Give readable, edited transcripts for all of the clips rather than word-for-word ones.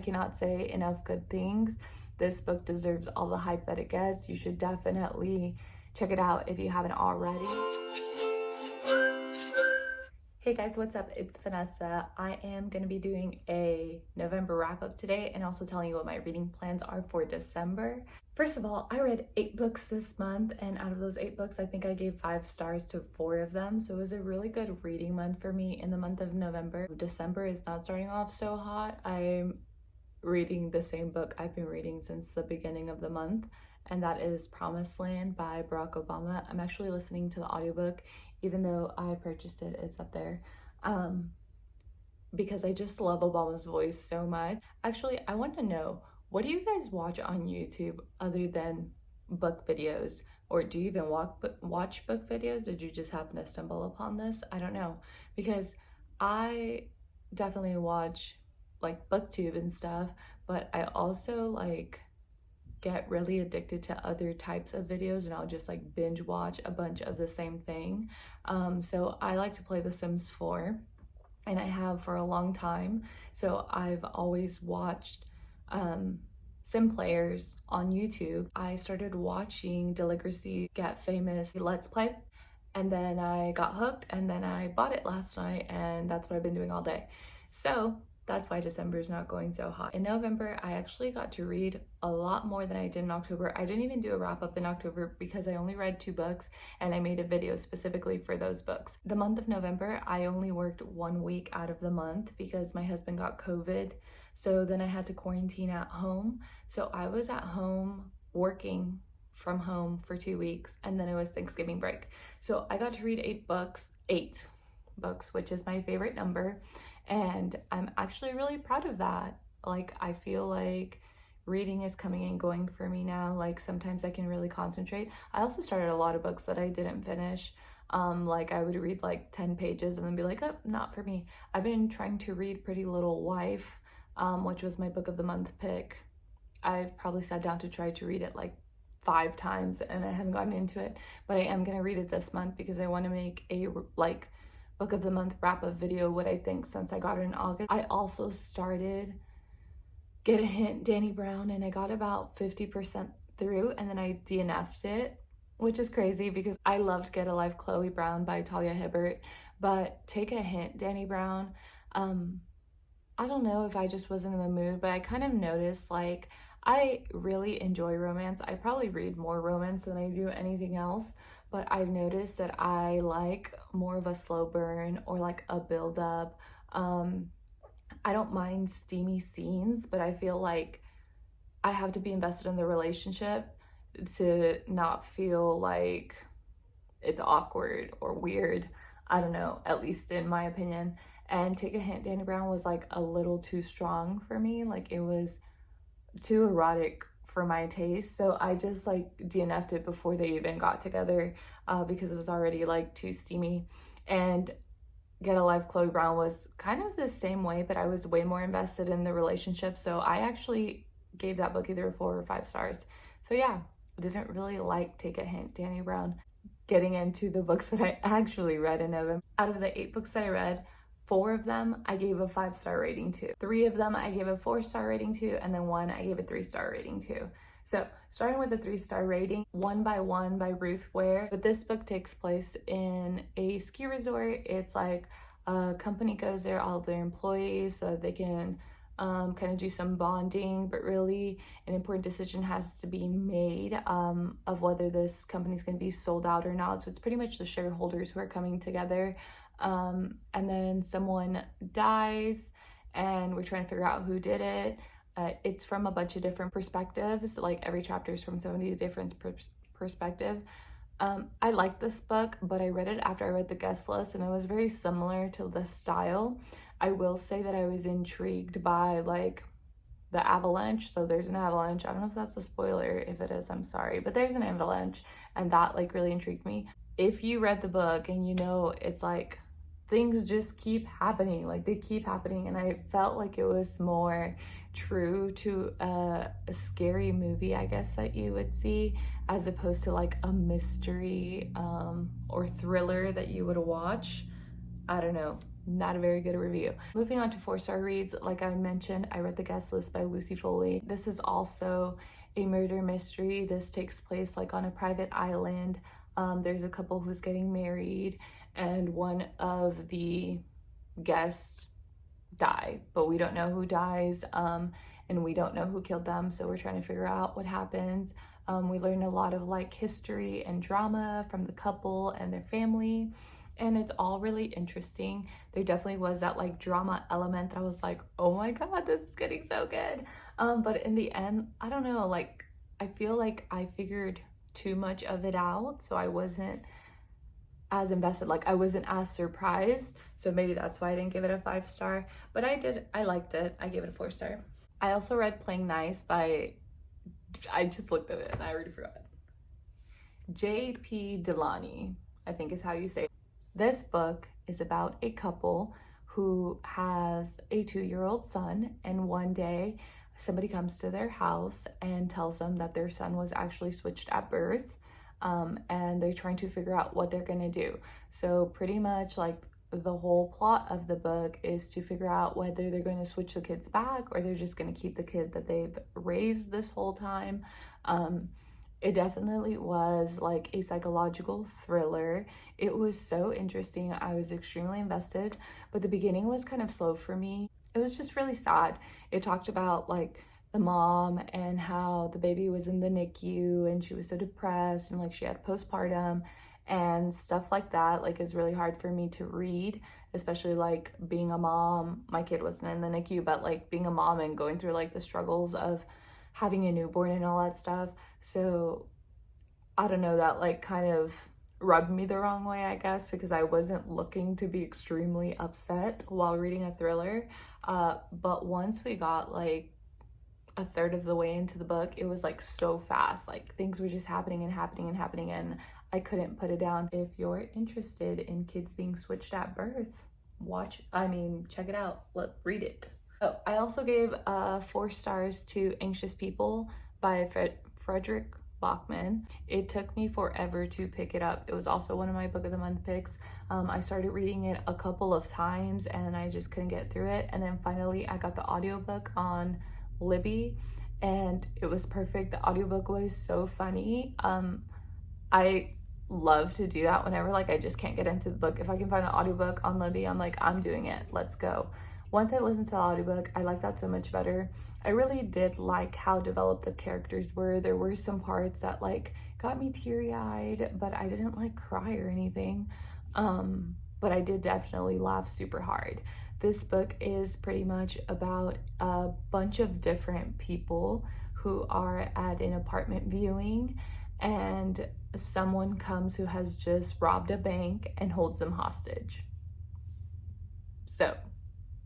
I cannot say enough good things. This book deserves all the hype that it gets. You should definitely check it out if you haven't already. Hey guys, what's up? It's Vanessa. I am going to be doing a November wrap-up today and also telling you what my reading plans are for December. First of all, I read 8 books this month, and out of those 8 books, I think I gave 5 stars to 4 of them. So it was a really good reading month for me in the month of November. December is not starting off so hot. I'm reading the same book I've been reading since the beginning of the month, and that is Promised Land by Barack Obama. I'm actually listening to the audiobook, even though I purchased it, it's up there, because I just love Obama's voice so much. Actually, I want to know, what do you guys watch on YouTube other than book videos? Or do you even watch book videos? Or did you just happen to stumble upon this? I don't know, because I definitely watch like booktube and stuff, but I also like get really addicted to other types of videos, and I'll just like binge watch a bunch of the same thing. So I like to play The Sims 4, and I have for a long time. So I've always watched sim players on YouTube. I started watching Deligracy Get Famous Let's Play, and then I got hooked, and then I bought it last night, and that's what I've been doing all day. So that's why December is not going so hot. In November, I actually got to read a lot more than I did in October. I didn't even do a wrap up in October because I only read 2 books and I made a video specifically for those books. The month of November, I only worked 1 week out of the month because my husband got COVID. So then I had to quarantine at home. So I was at home working from home for 2 weeks, and then it was Thanksgiving break. So I got to read 8 books, which is my favorite number. And I'm actually really proud of that. Like, I feel like reading is coming and going for me now. Like, sometimes I can really concentrate. I also started a lot of books that I didn't finish. Like, I would read like 10 pages and then be like, oh, not for me. I've been trying to read Pretty Little Wife, which was my book of the month pick. I've probably sat down to try to read it like 5 times and I haven't gotten into it, but I am gonna read it this month because I want to make a like book of the month wrap-up video, what I think, since I got it in August. I also started Get a Hint, Dani Brown, and I got about 50% through, and then I DNF'd it, which is crazy because I loved Get a Life, Chloe Brown by Talia Hibbert, but Take a Hint, Dani Brown, I don't know if I just wasn't in the mood, but I kind of noticed, like, I really enjoy romance. I probably read more romance than I do anything else, but I've noticed that I like more of a slow burn or like a build up. I don't mind steamy scenes, but I feel like I have to be invested in the relationship to not feel like it's awkward or weird. I don't know, at least in my opinion. And Take a Hint, Dani Brown was like a little too strong for me. Like, it was too erotic for my taste, so I just like DNF'd it before they even got together because it was already like too steamy. And Get a Life, Chloe Brown was kind of the same way, but I was way more invested in the relationship, so I actually gave that book either 4 or 5 stars. So yeah, didn't really like Take a Hint, Dani Brown. Getting into the books that I actually read in November. Out of the 8 books that I read, 4 of them I gave a 5-star rating to. 3 of them I gave a 4-star rating to, and then 1 I gave a 3-star rating to. So starting with the 3-star rating, One by One by Ruth Ware. But this book takes place in a ski resort. It's like a company goes there, all of their employees, so that they can kind of do some bonding, but really an important decision has to be made of whether this company is going to be sold out or not. So it's pretty much the shareholders who are coming together. And then someone dies and we're trying to figure out who did it. It's from a bunch of different perspectives, like every chapter is from somebody's different perspective. I like this book, but I read it after I read the guest list, and it was very similar to the style. I will say that I was intrigued by like the avalanche. So there's an avalanche. I don't know if that's a spoiler. If it is, I'm sorry, but there's an avalanche, and that like really intrigued me. If you read the book and you know, it's like things just keep happening, like they keep happening, and I felt like it was more true to a scary movie, I guess, that you would see, as opposed to like a mystery or thriller that you would watch. I don't know, not a very good review. Moving on to 4-star reads, like I mentioned, I read The Guest List by Lucy Foley. This is also a murder mystery. This takes place like on a private island. There's a couple who's getting married, and one of the guests die, but we don't know who dies, and we don't know who killed them, so we're trying to figure out what happens. We learn a lot of like history and drama from the couple and their family, and it's all really interesting. There definitely was that like drama element that I was like, oh my god, this is getting so good. But in the end, I don't know, like I feel like I figured too much of it out, so I wasn't as invested, like I wasn't as surprised, so maybe that's why I didn't give it a 5-star, but I liked it. I gave it a 4-star. I also read Playing Nice by, I just looked at it and I already forgot, J.P. Delany, I think is how you say it. This book is about a couple who has a 2-year-old son, and one day somebody comes to their house and tells them that their son was actually switched at birth, and they're trying to figure out what they're gonna do. So pretty much like the whole plot of the book is to figure out whether they're going to switch the kids back or they're just going to keep the kid that they've raised this whole time. It definitely was like a psychological thriller. It was so interesting. I was extremely invested, but the beginning was kind of slow for me. It was just really sad. It talked about like the mom and how the baby was in the NICU and she was so depressed and like she had postpartum and stuff like that. Like is really hard for me to read, especially like being a mom. My kid wasn't in the NICU, but like being a mom and going through like the struggles of having a newborn and all that stuff. So I don't know, that like kind of rubbed me the wrong way, I guess, because I wasn't looking to be extremely upset while reading a thriller. But once we got like a third of the way into the book, it was like so fast, like things were just happening and happening and happening, and I couldn't put it down. If you're interested in kids being switched at birth, check it out, read it. Oh, I also gave 4 stars to Anxious People by Frederick Bachman. It took me forever to pick it up. It was also one of my book of the month picks. I started reading it a couple of times and I just couldn't get through it, and then finally I got the audiobook on Libby and it was perfect. The audiobook was so funny. I love to do that whenever like I just can't get into the book. If I can find the audiobook on Libby, I'm like, I'm doing it, let's go. Once I listened to the audiobook, I liked that so much better. I really did like how developed the characters were. There were some parts that like got me teary-eyed, but I didn't like cry or anything. But I did definitely laugh super hard. This book is pretty much about a bunch of different people who are at an apartment viewing, and someone comes who has just robbed a bank and holds them hostage. So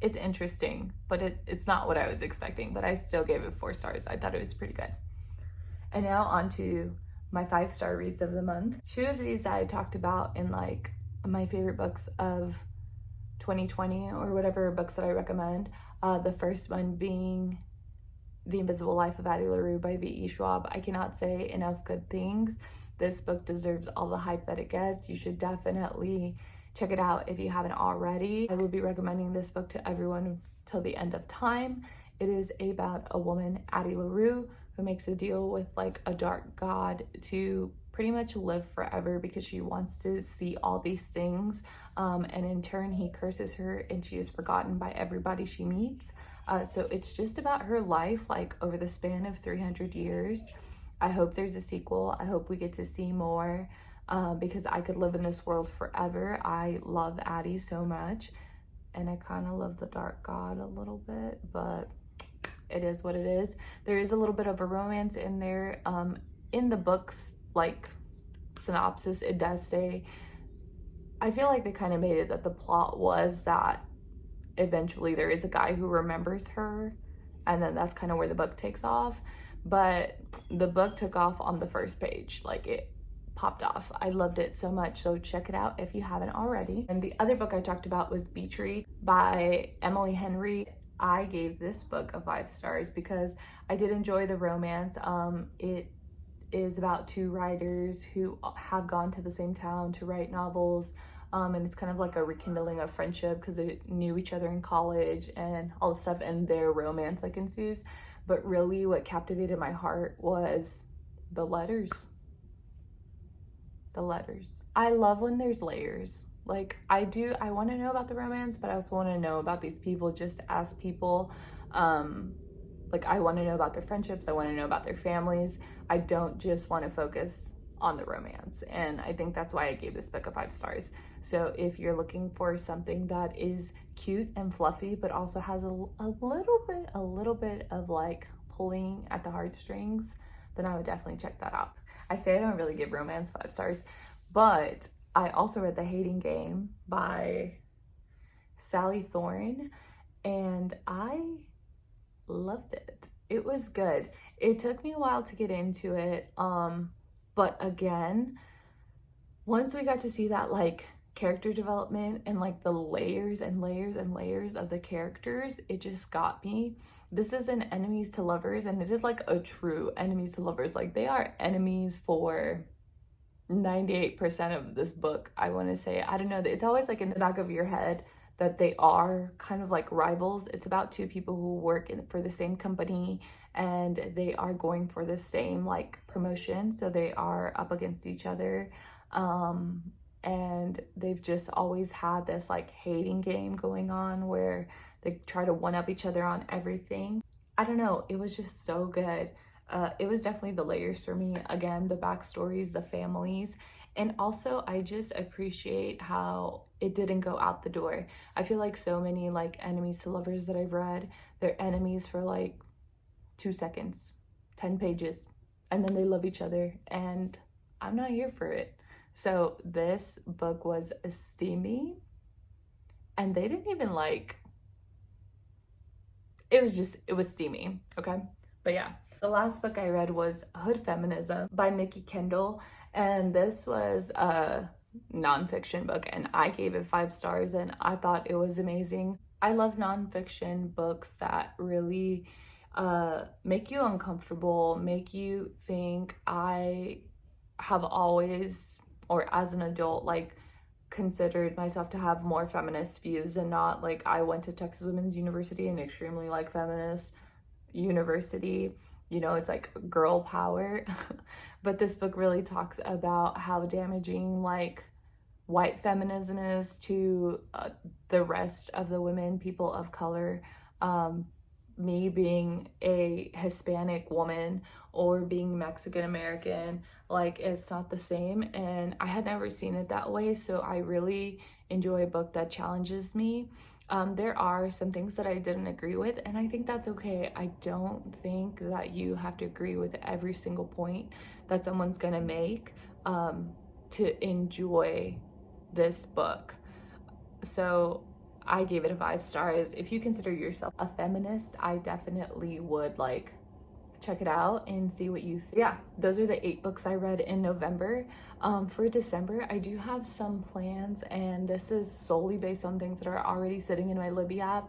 it's interesting, but it's not what I was expecting, but I still gave it 4 stars. I thought it was pretty good. And now on to my 5-star reads of the month. 2 of these that I talked about in like my favorite books of 2020 or whatever books that I recommend. The first one being The Invisible Life of Addie LaRue by V.E. Schwab. I cannot say enough good things. This book deserves all the hype that it gets. You should definitely check it out if you haven't already. I will be recommending this book to everyone till the end of time. It is about a woman, Addie LaRue, who makes a deal with like a dark god to pretty much live forever because she wants to see all these things. And in turn, he curses her and she is forgotten by everybody she meets. So it's just about her life, like over the span of 300 years. I hope there's a sequel. I hope we get to see more. Because I could live in this world forever. I love Addie so much, and I kind of love the dark god a little bit, but it is what it is. There is a little bit of a romance in there. In the book's like synopsis, it does say, I feel like they kind of made it that the plot was that eventually there is a guy who remembers her, and then that's kind of where the book takes off. But the book took off on the first page, like it popped off. I loved it so much, so check it out if you haven't already. And the other book I talked about was Beach Read by Emily Henry. I gave this book a 5 stars because I did enjoy the romance. It is about 2 writers who have gone to the same town to write novels. and it's kind of like a rekindling of friendship because they knew each other in college and all the stuff, and their romance like ensues. But really what captivated my heart was the letters. The letters. I love when there's layers. Like I want to know about the romance, but I also want to know about these people just as people. Like I want to know about their friendships, I want to know about their families. I don't just want to focus on the romance. And I think that's why I gave this book a 5 stars. So if you're looking for something that is cute and fluffy, but also has a little bit of like pulling at the heartstrings, then I would definitely check that out. I say I don't really give romance 5 stars, but I also read The Hating Game by Sally Thorne, and I loved it. It was good. It took me a while to get into it, but again, once we got to see that like character development and like the layers and layers and layers of the characters, it just got me. This is an enemies to lovers, and it is like a true enemies to lovers. Like they are enemies for 98% of this book, I want to say. I don't know, it's always like in the back of your head that they are kind of like rivals. It's about 2 people who work for the same company, and they are going for the same like promotion, so they are up against each other, and they've just always had this like hating game going on where they try to one-up each other on everything. I don't know, it was just so good. It was definitely the layers for me. Again, the backstories, the families, and also I just appreciate how it didn't go out the door. I feel like so many like enemies to lovers that I've read, they're enemies for like 2 seconds, 10 pages, and then they love each other, and I'm not here for it. So this book was steamy, and they didn't even like, it was steamy, okay? But yeah, the last book I read was Hood Feminism by Nikki Kendall, and this was a nonfiction book, and I gave it 5 stars, and I thought it was amazing. I love nonfiction books that really make you uncomfortable, make you think. I have always, or as an adult, like considered myself to have more feminist views, and not like I went to Texas Women's University, an extremely like feminist university, you know, it's like girl power. But this book really talks about how damaging like white feminism is to the rest of the women, people of color. Me being a Hispanic woman or being Mexican American, like it's not the same, and I had never seen it that way. So I really enjoy a book that challenges me. There are some things that I didn't agree with, and I think that's okay. I don't think that you have to agree with every single point that someone's gonna make to enjoy this book. So I gave it a 5 stars. If you consider yourself a feminist, I definitely would like check it out and see what you think. Yeah, those are the 8 books I read in November. For December, I do have some plans, and this is solely based on things that are already sitting in my Libby app.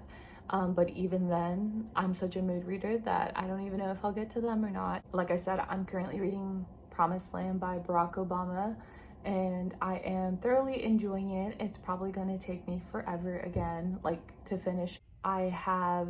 But even then, I'm such a mood reader that I don't even know if I'll get to them or not. Like I said, I'm currently reading Promised Land by Barack Obama, and I am thoroughly enjoying it. It's probably gonna take me forever again, like to finish. I have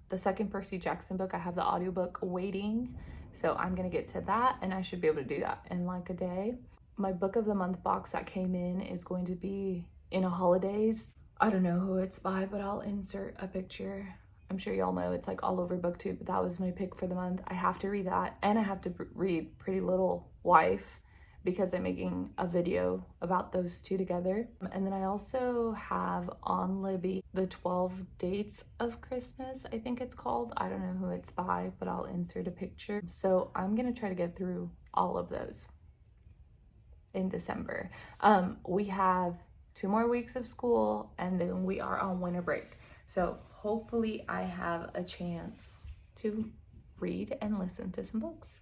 the second Percy Jackson book, I have the audiobook waiting, so I'm gonna get to that, and I should be able to do that in like a day. My book of the month box that came in is going to be In a Holidays. I don't know who it's by, but I'll insert a picture. I'm sure y'all know it's like all over BookTube, but that was my pick for the month. I have to read that, and I have to read Pretty Little Wife because I'm making a video about those 2 together. And then I also have on Libby The 12 Dates of Christmas, I think it's called. I don't know who it's by, but I'll insert a picture. So I'm gonna try to get through all of those in December. We have 2 more weeks of school, and then we are on winter break. So hopefully I have a chance to read and listen to some books.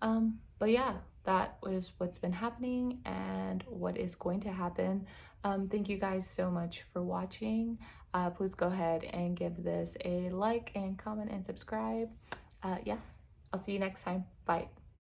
But yeah, that was what's been happening and what is going to happen. Thank you guys so much for watching. Please go ahead and give this a like and comment and subscribe. Yeah, I'll see you next time. Bye.